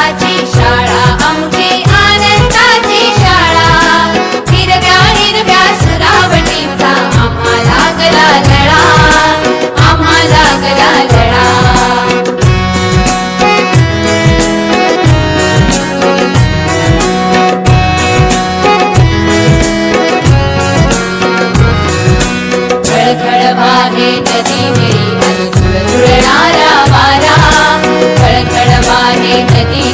आनंदाची शाळा आमची आनंदाची शाळा हिरव्या हिरव्या सुरावटीचा आम्हा लागला लळा आम्हा लागला लळा खळखळ वाहे नदी मेरी झुळझुळणारा वारा खळखळ वाहे नदी